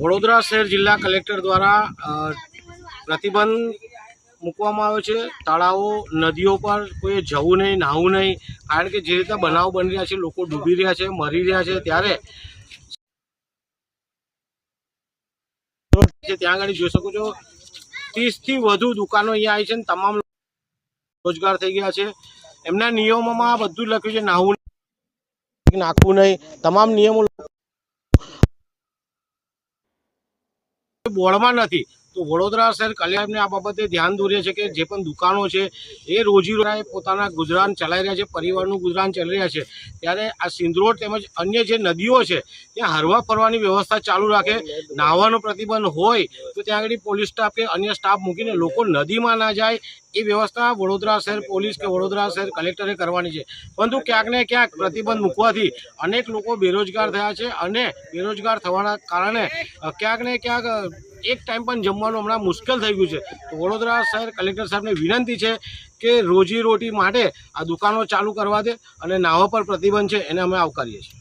વડોદરા શહેર જિલ્લા કલેક્ટર દ્વારા પ્રતિબંધ મૂકવામાં આવ્યો છે। તળાવો નદીઓ પર કોઈ જવું નહીં, નાહવું નહીં, કારણ કે જે રીતે બનાવ બની રહ્યા છે, લોકો ડૂબી રહ્યા છે, મરી રહ્યા છે, ત્યારે ત્યાં આગળ જોઈ શકો છો 30 થી વધુ દુકાનો અહીંયા આવી છે અને તમામ રોજગાર થઈ ગયા છે। એમના નિયમોમાં બધું લખ્યું છે, નાહવું નાખવું નહીં, તમામ નિયમો બોર્ડમાં નથી। તો વડોદરા શહેર કલ્યાણને આ બાબતે ધ્યાન દોરે છે કે જે પણ દુકાનો છે એ રોજીરોટી પોતાના ગુજરાન ચલાવી રહ્યા છે, પરિવારનું ગુજરાન ચલાવી રહ્યા છે, ત્યારે આ સિંધરોડ તેમજ અન્ય જે નદીઓ છે ત્યાં હરવા ફરવાની વ્યવસ્થા ચાલુ રાખે। નાહવાનો પ્રતિબંધ હોય તો ત્યાં આગળ પોલીસ સ્ટાફ કે અન્ય સ્ટાફ મૂકીને લોકો નદીમાં ના જાય એ વ્યવસ્થા વડોદરા શહેર પોલીસ કે વડોદરા શહેર કલેક્ટરે કરવાની છે। પરંતુ ક્યાંક ને ક્યાંક પ્રતિબંધ મૂકવાથી અનેક લોકો બેરોજગાર થયા છે અને બેરોજગાર થવાના કારણે ક્યાંક ને ક્યાંક એક ટાઈમ પણ જમવાનું હમણાં મુશ્કેલ થઈ ગયું છે। તો વડોદરા શહેર કલેક્ટર સાહેબને વિનંતી છે કે રોજીરોટી માટે આ દુકાનો ચાલુ કરવા દે અને નાહવા પર પ્રતિબંધ છે એને અમે આવકારીએ છીએ।